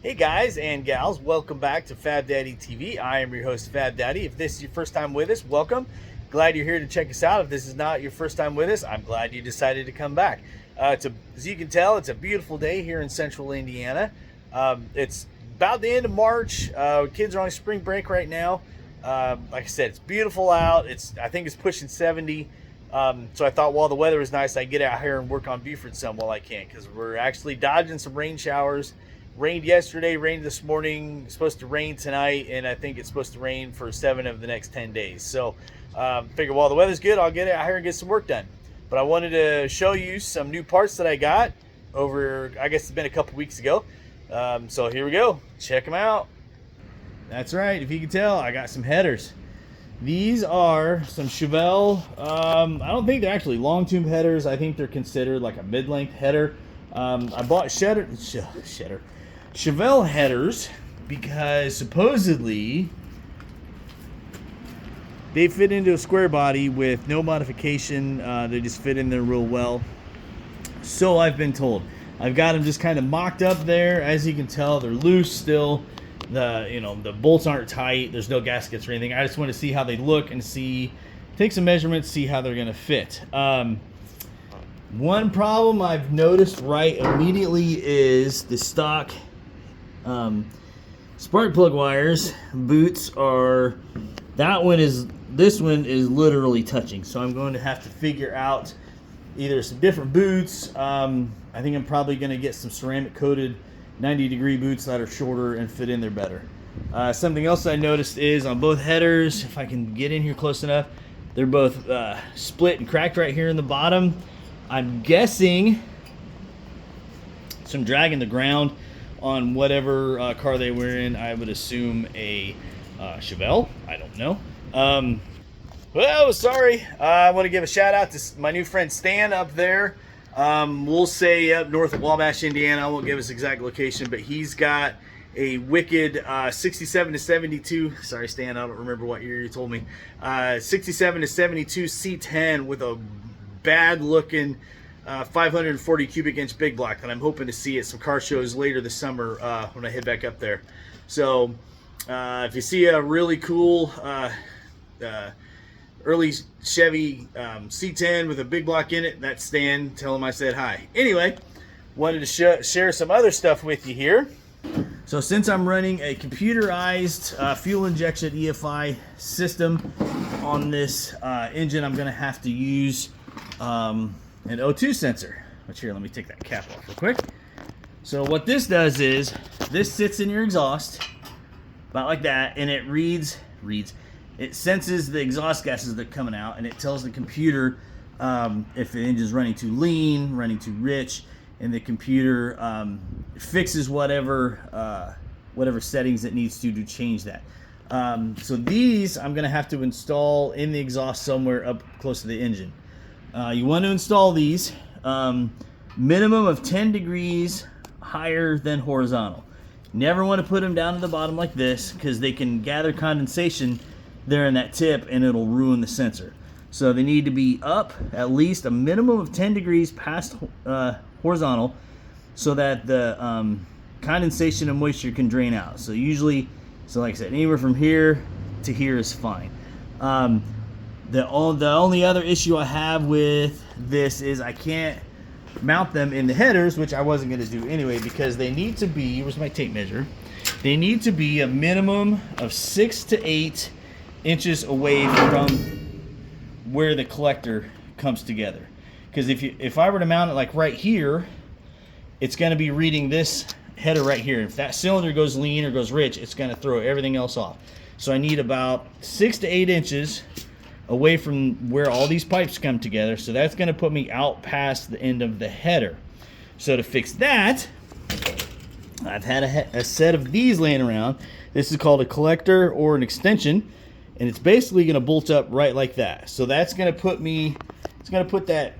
Hey guys and gals, welcome back to Fab Daddy TV. I am your host, Fab Daddy. If this is your first time with us, welcome. Glad you're here to check us out. If this is not your first time with us, I'm glad you decided to come back. As you can tell, it's a beautiful day here in central Indiana. It's about the end of March. Kids are on spring break right now. Like I said, it's beautiful out. I think it's pushing 70. So I thought while the weather was nice, I'd get out here and work on Buford some while I can, because we're actually dodging some rain showers. Rained yesterday, rained this morning, it's supposed to rain tonight, and I think it's supposed to rain for 7 of the next 10 days. So figure while the weather's good, I'll get out here and get some work done. But I wanted to show you some new parts that I got over, I guess it's been a couple weeks ago. So here we go, check them out. That's right, if you can tell, I got some headers. These are some Chevelle, I don't think they're actually long tube headers. I think they're considered like a mid-length header. I bought Chevelle headers because supposedly they fit into a square body with no modification. They just fit in there real well. So I've been told. I've got them just kind of mocked up there. As you can tell, they're loose still. The bolts aren't tight. There's no gaskets or anything. I just want to see how they look and take some measurements, see how they're going to fit. One problem I've noticed right immediately is the stock spark plug wires. Boots are, this one is literally touching. So I'm going to have to figure out either some different boots. I think I'm probably going to get some ceramic coated 90-degree boots that are shorter and fit in there better. Something else I noticed is on both headers, if I can get in here close enough, they're both split and cracked right here in the bottom. I'm guessing some drag in the ground on whatever car they were in. I would assume a Chevelle. I don't know. Well, sorry. I want to give a shout out to my new friend Stan up there. We'll say up north of Wabash, Indiana. I won't give his exact location, but he's got a wicked 67 to 72. Sorry, Stan, I don't remember what year you told me. 67 to 72 C10 with a bad looking 540 cubic inch big block that I'm hoping to see at some car shows later this summer when I head back up there. So if you see a really cool early Chevy C10 with a big block in it, that's Stan. Tell him I said hi. Anyway, wanted to share some other stuff with you here. So since I'm running a computerized fuel injection EFI system on this engine, I'm going to have to use an O2 sensor. Which here, let me take that cap off real quick. So what this does is, this sits in your exhaust, about like that, and it it senses the exhaust gases that are coming out, and it tells the computer if the engine's running too lean, running too rich, and the computer fixes whatever settings it needs to change that. So these I'm going to have to install in the exhaust somewhere up close to the engine. You want to install these minimum of 10 degrees higher than horizontal. Never want to put them down to the bottom like this, because they can gather condensation there in that tip and it'll ruin the sensor. So they need to be up at least a minimum of 10 degrees past horizontal, so that the condensation and moisture can drain out. So like I said, anywhere from here to here is fine. The only other issue I have with this is I can't mount them in the headers, which I wasn't going to do anyway, because they need to be, where's my tape measure? They need to be a minimum of 6 to 8 inches away from where the collector comes together. Because if I were to mount it like right here, it's going to be reading this header right here. If that cylinder goes lean or goes rich, it's going to throw everything else off. So I need about 6 to 8 inches away from where all these pipes come together. So that's going to put me out past the end of the header. So to fix that, I've had a set of these laying around. This is called a collector or an extension, and it's basically going to bolt up right like that. So that's going to put that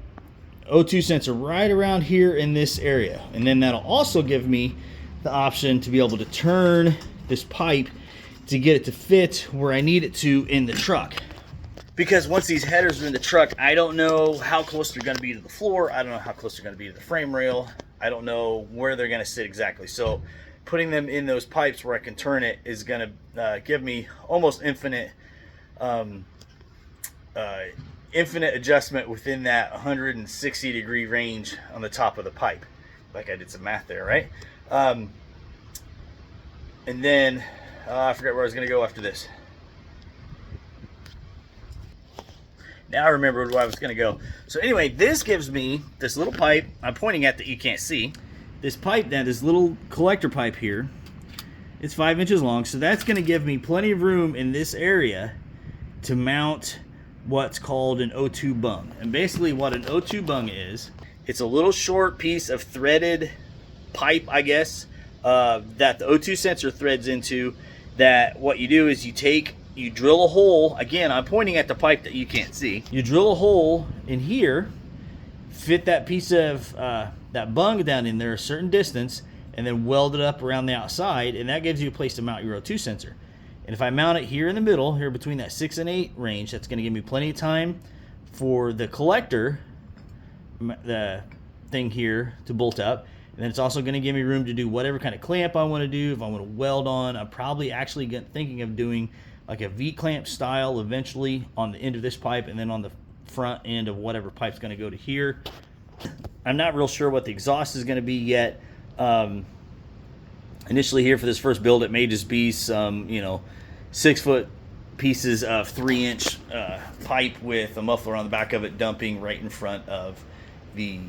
O2 sensor right around here in this area. And then that'll also give me the option to be able to turn this pipe to get it to fit where I need it to in the truck. Because once these headers are in the truck, I don't know how close they're going to be to the floor. I don't know how close they're going to be to the frame rail. I don't know where they're going to sit exactly. So putting them in those pipes where I can turn it is going to give me almost infinite infinite adjustment within that 160 degree range on the top of the pipe. Like I did some math there, right? And then I forgot where I was going to go after this. Now I remembered where I was going to go. So anyway, this gives me this little pipe I'm pointing at that you can't see. This pipe, now this little collector pipe here, it's 5 inches long, so that's going to give me plenty of room in this area to mount what's called an O2 bung. And basically what an O2 bung is, it's a little short piece of threaded pipe, I guess, that the O2 sensor threads into. That what you do is you drill a hole. Again, I'm pointing at the pipe that you can't see. You drill a hole in here, fit that piece of that bung down in there a certain distance, and then weld it up around the outside, and that gives you a place to mount your O2 sensor. And if I mount it here in the middle, here between that 6 and 8 range, that's going to give me plenty of time for the collector, the thing here, to bolt up. And then it's also going to give me room to do whatever kind of clamp I want to do. If I want to weld on, I'm probably actually thinking of doing like a V-clamp style eventually on the end of this pipe, and then on the front end of whatever pipe's going to go to here. I'm not real sure what the exhaust is going to be yet. Initially here for this first build, it may just be some, 6-foot pieces of 3-inch pipe with a muffler on the back of it dumping right in front of the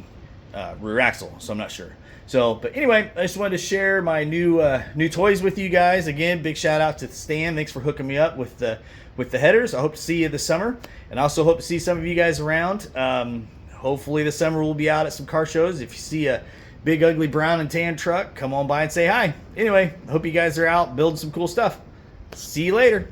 rear axle. So I'm not sure. So, but anyway, I just wanted to share my new toys with you guys. Again, big shout out to Stan. Thanks for hooking me up with the headers. I hope to see you this summer, and I also hope to see some of you guys around. Hopefully this summer we'll be out at some car shows. If you see a big ugly brown and tan truck, come on by and say hi. Anyway, I hope you guys are out building some cool stuff. See you later.